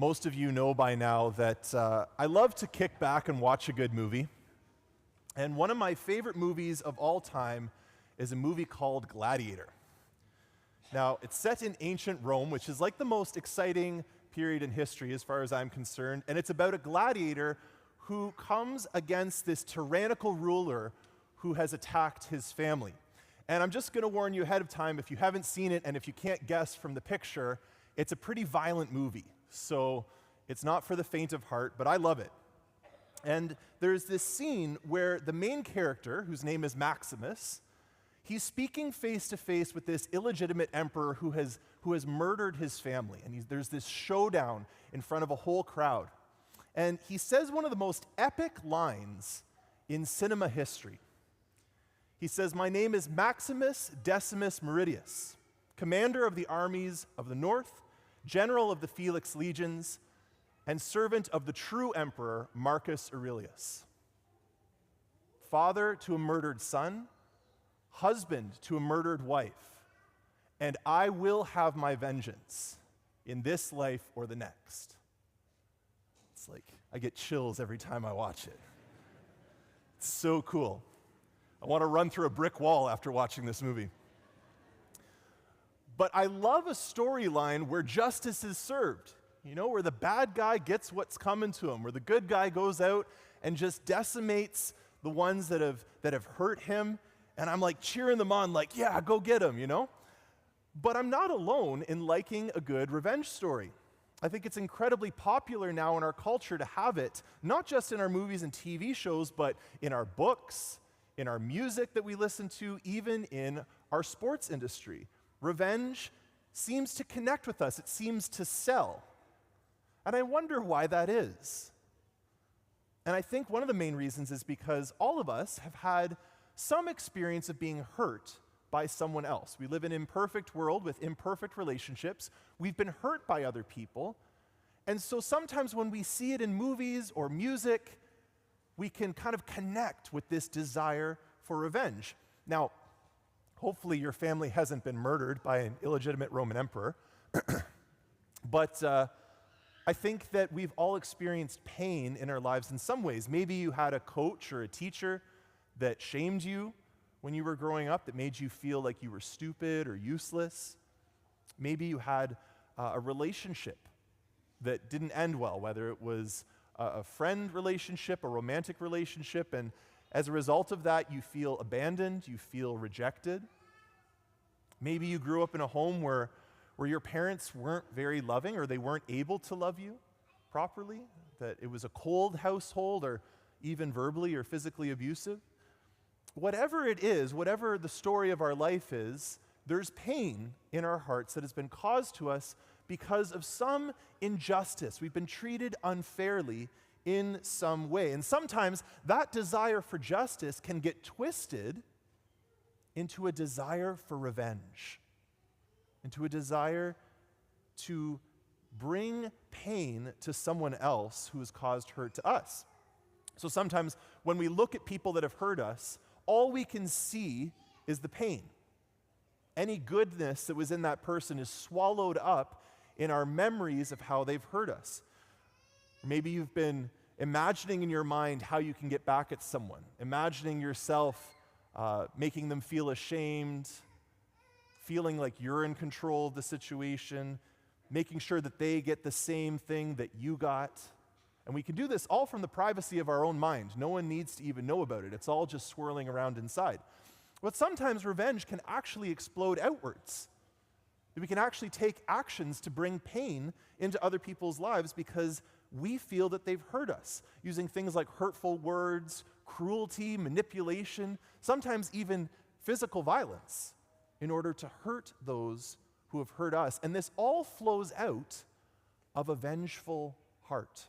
Most of you know by now that I love to kick back and watch a good movie. And one of my favorite movies of all time is a movie called Gladiator. Now, it's set in ancient Rome, which is like the most exciting period in history as far as I'm concerned. And it's about a gladiator who comes against this tyrannical ruler who has attacked his family. And I'm just going to warn you ahead of time, if you haven't seen it and if you can't guess from the picture, it's a pretty violent movie. So it's not for the faint of heart, but I love it. And there's this scene where the main character, whose name is Maximus, he's speaking face to face with this illegitimate emperor who has murdered his family. And there's this showdown in front of a whole crowd. And he says one of the most epic lines in cinema history. He says, "My name is Maximus Decimus Meridius, commander of the armies of the north, general of the Felix legions, and servant of the true emperor Marcus Aurelius. Father to a murdered son, husband to a murdered wife, and I will have my vengeance in this life or the next." It's like, I get chills every time I watch it. It's so cool. I want to run through a brick wall after watching this movie. But I love a storyline where justice is served, where the bad guy gets what's coming to him, where the good guy goes out and just decimates the ones that have hurt him, and I'm like cheering them on, like, yeah, go get him, But I'm not alone in liking a good revenge story. I think it's incredibly popular now in our culture to have it, not just in our movies and TV shows, but in our books, in our music that we listen to, even in our sports industry. Revenge seems to connect with us. It seems to sell. And I wonder why that is. And I think one of the main reasons is because all of us have had some experience of being hurt by someone else. We live in an imperfect world with imperfect relationships. We've been hurt by other people. And so sometimes when we see it in movies or music, we can kind of connect with this desire for revenge. Now, hopefully your family hasn't been murdered by an illegitimate Roman emperor. But I think that we've all experienced pain in our lives in some ways. Maybe you had a coach or a teacher that shamed you when you were growing up, that made you feel like you were stupid or useless. Maybe you had a relationship that didn't end well, whether it was a friend relationship, a romantic relationship, and as a result of that, you feel abandoned, you feel rejected. Maybe you grew up in a home where your parents weren't very loving, or they weren't able to love you properly, that it was a cold household, or even verbally or physically abusive. Whatever it is, whatever the story of our life is, there's pain in our hearts that has been caused to us because of some injustice. We've been treated unfairly in some way. And sometimes that desire for justice can get twisted into a desire for revenge, into a desire to bring pain to someone else who has caused hurt to us. So sometimes when we look at people that have hurt us, all we can see is the pain. Any goodness that was in that person is swallowed up in our memories of how they've hurt us. Maybe you've been imagining in your mind how you can get back at someone, imagining yourself making them feel ashamed, feeling like you're in control of the situation, making sure that they get the same thing that you got. And we can do this all from the privacy of our own mind. No one needs to even know about it. It's all just swirling around inside. But sometimes revenge can actually explode outwards. We can actually take actions to bring pain into other people's lives because we feel that they've hurt us, using things like hurtful words, cruelty, manipulation, sometimes even physical violence in order to hurt those who have hurt us. And this all flows out of a vengeful heart.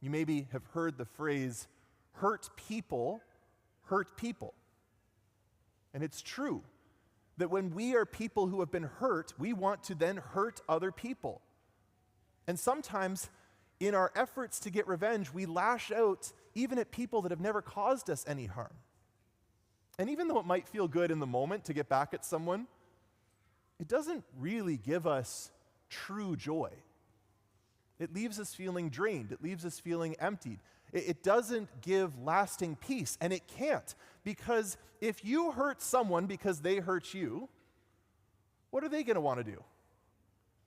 You maybe have heard the phrase, hurt people hurt people. And it's true that when we are people who have been hurt, we want to then hurt other people. And sometimes in our efforts to get revenge, we lash out even at people that have never caused us any harm. And even though it might feel good in the moment to get back at someone, it doesn't really give us true joy. It leaves us feeling drained. It leaves us feeling emptied. It doesn't give lasting peace, and it can't, because if you hurt someone because they hurt you, what are they going to want to do?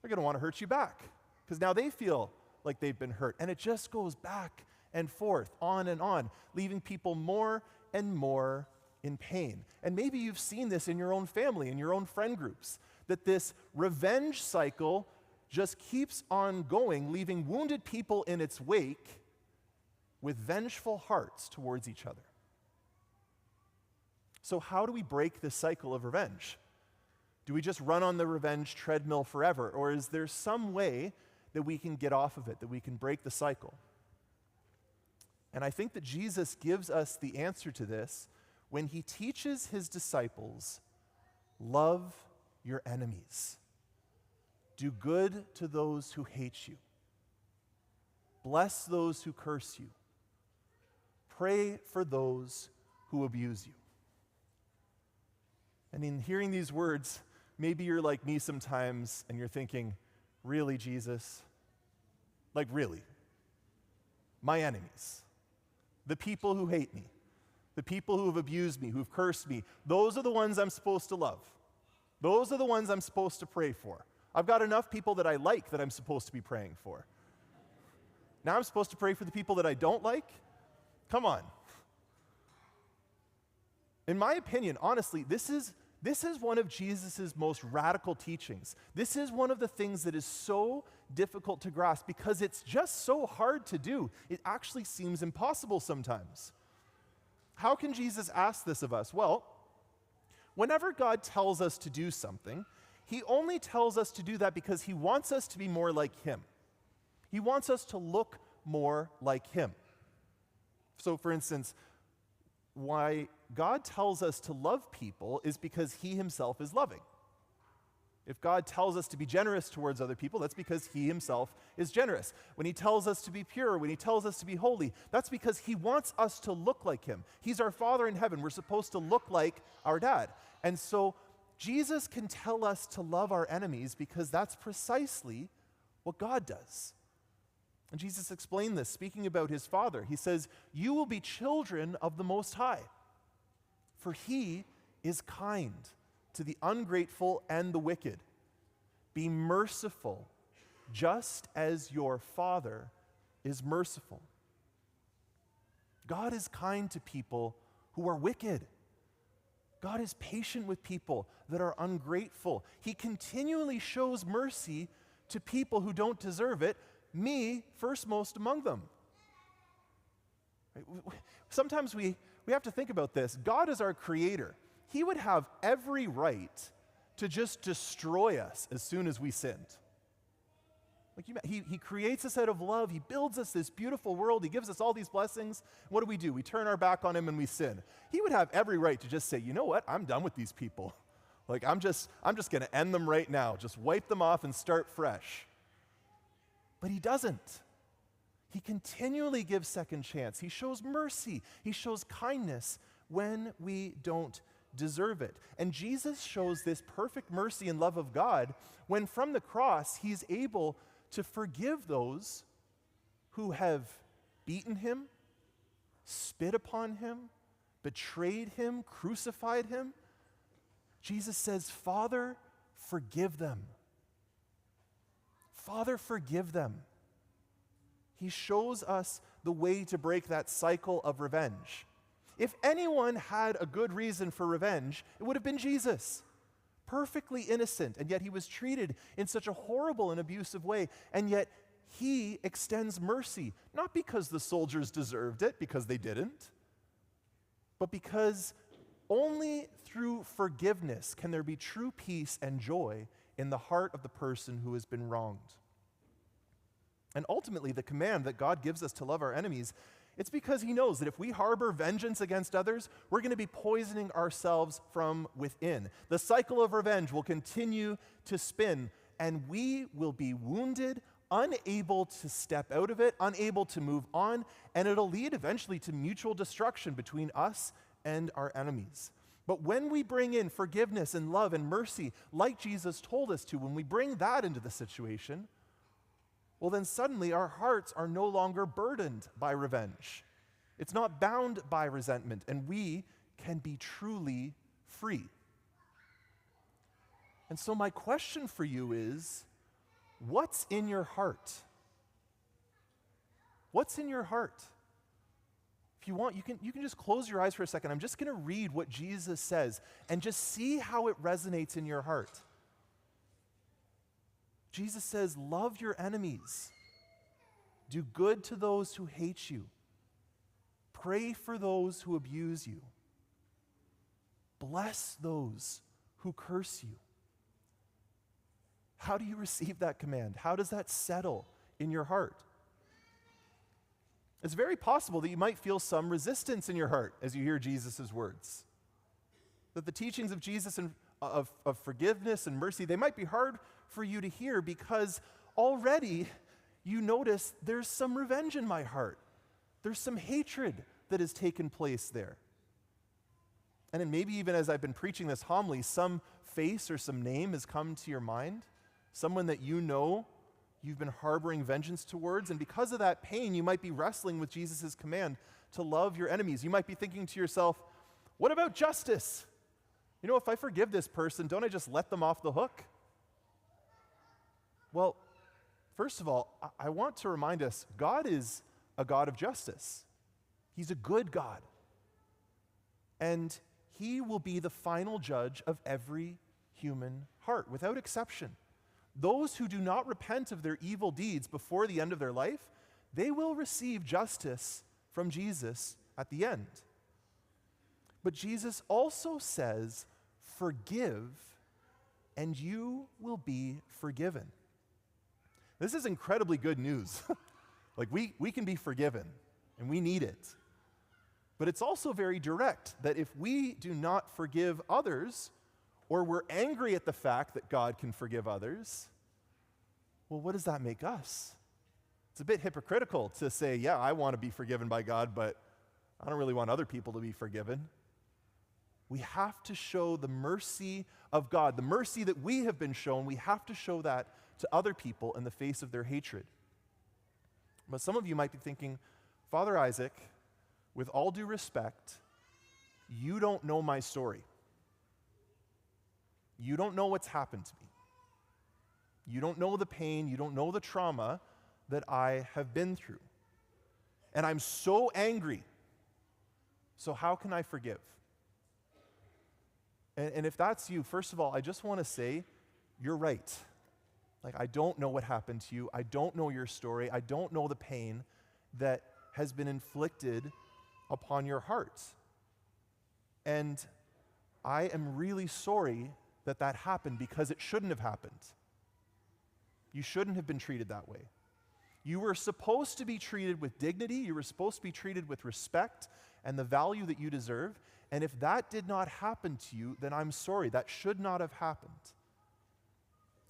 They're going to want to hurt you back, because now they feel like they've been hurt. And it just goes back and forth, on, leaving people more and more in pain. And maybe you've seen this in your own family, in your own friend groups, that this revenge cycle just keeps on going, leaving wounded people in its wake with vengeful hearts towards each other. So how do we break this cycle of revenge? Do we just run on the revenge treadmill forever, or is there some way that we can get off of it, that we can break the cycle? And I think that Jesus gives us the answer to this when he teaches his disciples, love your enemies. Do good to those who hate you. Bless those who curse you. Pray for those who abuse you. And in hearing these words, maybe you're like me sometimes and you're thinking, really, Jesus? Like, really? My enemies, the people who hate me, the people who have abused me, who've cursed me, those are the ones I'm supposed to love. Those are the ones I'm supposed to pray for. I've got enough people that I like that I'm supposed to be praying for. Now I'm supposed to pray for the people that I don't like? Come on. In my opinion, honestly, this is one of Jesus' most radical teachings. This is one of the things that is so difficult to grasp because it's just so hard to do. It actually seems impossible sometimes. How can Jesus ask this of us? Well, whenever God tells us to do something, he only tells us to do that because he wants us to be more like him. He wants us to look more like him. So, for instance, why God tells us to love people is because he himself is loving. If God tells us to be generous towards other people, that's because he himself is generous. When he tells us to be pure, when he tells us to be holy, that's because he wants us to look like him. He's our Father in heaven. We're supposed to look like our dad. And so Jesus can tell us to love our enemies because that's precisely what God does. And Jesus explained this, speaking about his Father. He says, "You will be children of the Most High, for he is kind to the ungrateful and the wicked. Be merciful, just as your Father is merciful." God is kind to people who are wicked. God is patient with people that are ungrateful. He continually shows mercy to people who don't deserve it, me firstmost among them. Sometimes we have to think about this. God is our creator. He would have every right to just destroy us as soon as we sinned. He creates us out of love. He builds us this beautiful world. He gives us all these blessings. What do? We turn our back on him and we sin. He would have every right to just say, you know what? I'm done with these people. I'm just going to end them right now. Just wipe them off and start fresh. But he doesn't. He continually gives second chance. He shows mercy. He shows kindness when we don't deserve it. And Jesus shows this perfect mercy and love of God when from the cross he's able to forgive those who have beaten him, spit upon him, betrayed him, crucified him. Jesus says, "Father, forgive them." Father, forgive them. He shows us the way to break that cycle of revenge. If anyone had a good reason for revenge, it would have been Jesus. Perfectly innocent, and yet he was treated in such a horrible and abusive way, and yet he extends mercy, not because the soldiers deserved it, because they didn't, but because only through forgiveness can there be true peace and joy in the heart of the person who has been wronged. And ultimately, the command that God gives us to love our enemies, it's because he knows that if we harbor vengeance against others, we're going to be poisoning ourselves from within. The cycle of revenge will continue to spin, and we will be wounded, unable to step out of it, unable to move on, and it'll lead eventually to mutual destruction between us and our enemies. But when we bring in forgiveness and love and mercy, like Jesus told us to, when we bring that into the situation, well, then suddenly our hearts are no longer burdened by revenge. It's not bound by resentment, and we can be truly free. And so my question for you is, what's in your heart? What's in your heart? If you want, you can just close your eyes for a second. I'm just going to read what Jesus says and just see how it resonates in your heart. Jesus says, love your enemies. Do good to those who hate you. Pray for those who abuse you. Bless those who curse you. How do you receive that command? How does that settle in your heart? It's very possible that you might feel some resistance in your heart as you hear Jesus' words. That the teachings of Jesus and of forgiveness and mercy, they might be hard for you to hear because already you notice there's some revenge in my heart. There's some hatred that has taken place there. And then maybe even as I've been preaching this homily, some face or some name has come to your mind, someone that you know you've been harboring vengeance towards, and because of that pain, you might be wrestling with Jesus' command to love your enemies. You might be thinking to yourself, what about justice? You know, if I forgive this person, don't I just let them off the hook? Well, first of all, I want to remind us, God is a God of justice. He's a good God. And He will be the final judge of every human heart, without exception. Those who do not repent of their evil deeds before the end of their life, they will receive justice from Jesus at the end. But Jesus also says, forgive, and you will be forgiven. This is incredibly good news. Like we can be forgiven, and we need it. But it's also very direct that if we do not forgive others, or we're angry at the fact that God can forgive others, well, what does that make us? It's a bit hypocritical to say, yeah, I want to be forgiven by God, but I don't really want other people to be forgiven. We have to show the mercy of God, the mercy that we have been shown. We have to show that to other people in the face of their hatred. But some of you might be thinking, Father Isaac, with all due respect, you don't know my story. You don't know what's happened to me. You don't know the pain, you don't know the trauma that I have been through. And I'm so angry. So how can I forgive? And if that's you, first of all, I just want to say, you're right. Like, I don't know what happened to you. I don't know your story. I don't know the pain that has been inflicted upon your heart. And I am really sorry that that happened because it shouldn't have happened. You shouldn't have been treated that way. You were supposed to be treated with dignity. You were supposed to be treated with respect and the value that you deserve. And if that did not happen to you, then I'm sorry. That should not have happened.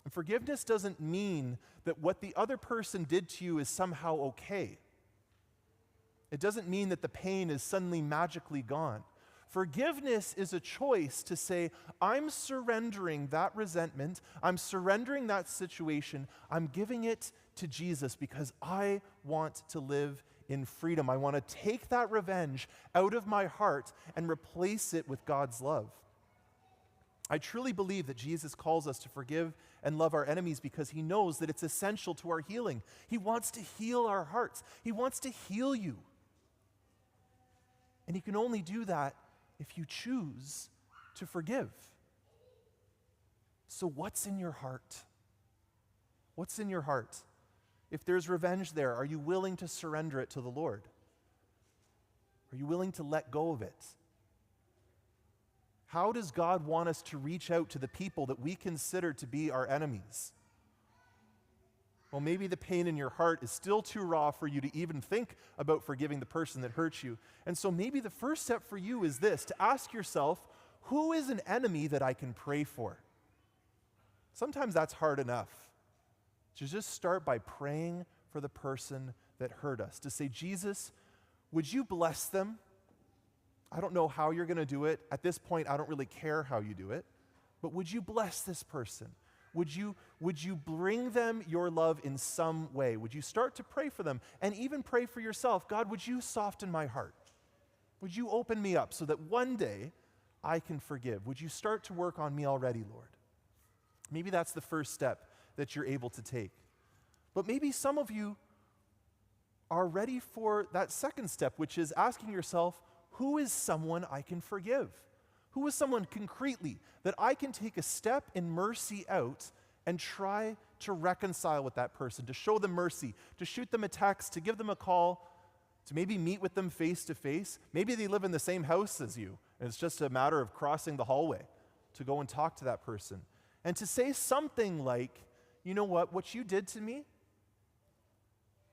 And forgiveness doesn't mean that what the other person did to you is somehow okay. It doesn't mean that the pain is suddenly magically gone. Forgiveness is a choice to say, I'm surrendering that resentment, I'm surrendering that situation, I'm giving it to Jesus because I want to live in freedom. I want to take that revenge out of my heart and replace it with God's love. I truly believe that Jesus calls us to forgive and love our enemies because He knows that it's essential to our healing. He wants to heal our hearts. He wants to heal you. And He can only do that if you choose to forgive. So what's in your heart? What's in your heart? If there's revenge there, are you willing to surrender it to the Lord? Are you willing to let go of it? How does God want us to reach out to the people that we consider to be our enemies? Well, maybe the pain in your heart is still too raw for you to even think about forgiving the person that hurt you. And so maybe the first step for you is this, to ask yourself, who is an enemy that I can pray for? Sometimes that's hard enough. To just start by praying for the person that hurt us. To say, Jesus, would you bless them? I don't know how you're going to do it. At this point, I don't really care how you do it. But would you bless this person? Would you bring them your love in some way? Would you start to pray for them and even pray for yourself? God, would you soften my heart? Would you open me up so that one day I can forgive? Would you start to work on me already, Lord? Maybe that's the first step that you're able to take. But maybe some of you are ready for that second step, which is asking yourself, who is someone I can forgive? Who is someone concretely that I can take a step in mercy out and try to reconcile with that person, to show them mercy, to shoot them a text, to give them a call, to maybe meet with them face to face? Maybe they live in the same house as you, and it's just a matter of crossing the hallway to go and talk to that person. And to say something like, you know what you did to me,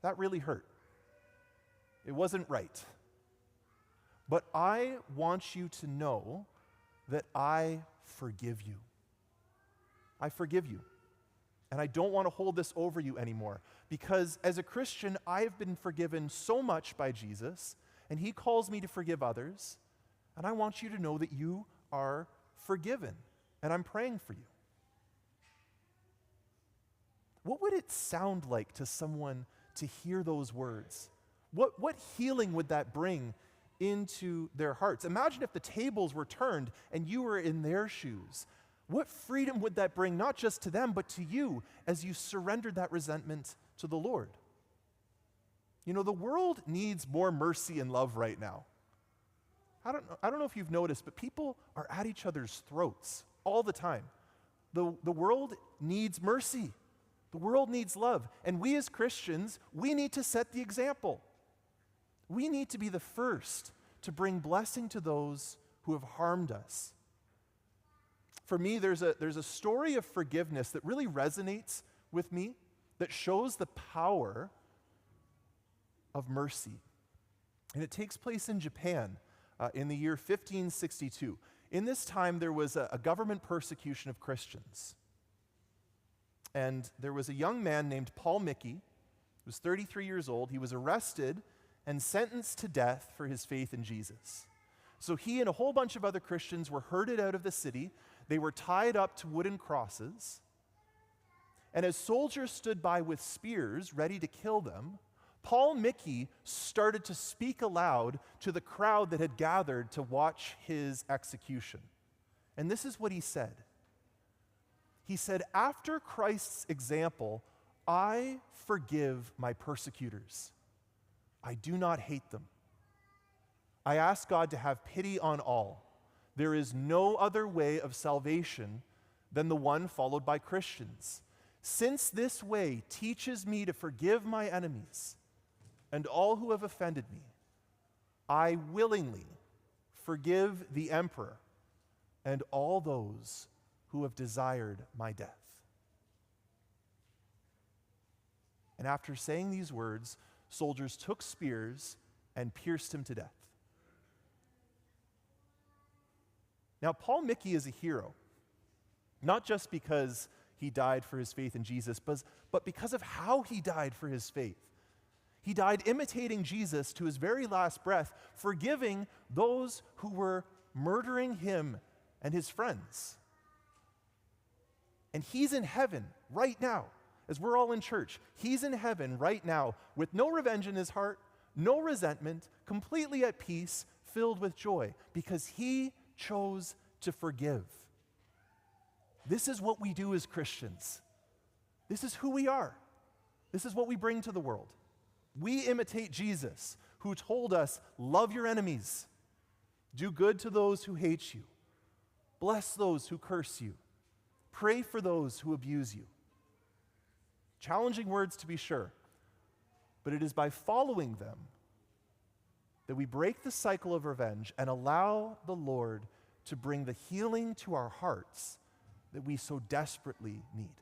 that really hurt. It wasn't right. But I want you to know that I forgive you. I forgive you. And I don't want to hold this over you anymore. Because as a Christian, I've been forgiven so much by Jesus, and he calls me to forgive others. And I want you to know that you are forgiven. And I'm praying for you. What would it sound like to someone to hear those words? What healing would that bring into their hearts? Imagine if the tables were turned and you were in their shoes. What freedom would that bring, not just to them, but to you as you surrendered that resentment to the Lord? You know, the world needs more mercy and love right now. I don't know if you've noticed, but people are at each other's throats all the time. The world needs mercy. The world needs love. And we as Christians, we need to set the example. We need to be the first to bring blessing to those who have harmed us. For me, there's a story of forgiveness that really resonates with me, that shows the power of mercy. And it takes place in Japan in the year 1562. In this time, there was a government persecution of Christians. And there was a young man named Paul Mickey, who was 33 years old. He was arrested and sentenced to death for his faith in Jesus. So he and a whole bunch of other Christians were herded out of the city. They were tied up to wooden crosses. And as soldiers stood by with spears ready to kill them, Paul Mickey started to speak aloud to the crowd that had gathered to watch his execution. And this is what he said. He said, "After Christ's example, I forgive my persecutors. I do not hate them. I ask God to have pity on all. There is no other way of salvation than the one followed by Christians. Since this way teaches me to forgive my enemies and all who have offended me, I willingly forgive the emperor and all those who have desired my death." And after saying these words, soldiers took spears and pierced him to death. Now, Paul Mickey is a hero, not just because he died for his faith in Jesus, but because of how he died for his faith. He died imitating Jesus to his very last breath, forgiving those who were murdering him and his friends. And he's in heaven right now, as we're all in church. He's in heaven right now with no revenge in his heart, no resentment, completely at peace, filled with joy, because he chose to forgive. This is what we do as Christians. This is who we are. This is what we bring to the world. We imitate Jesus, who told us, love your enemies, do good to those who hate you, bless those who curse you, pray for those who abuse you. Challenging words, to be sure, but it is by following them that we break the cycle of revenge and allow the Lord to bring the healing to our hearts that we so desperately need.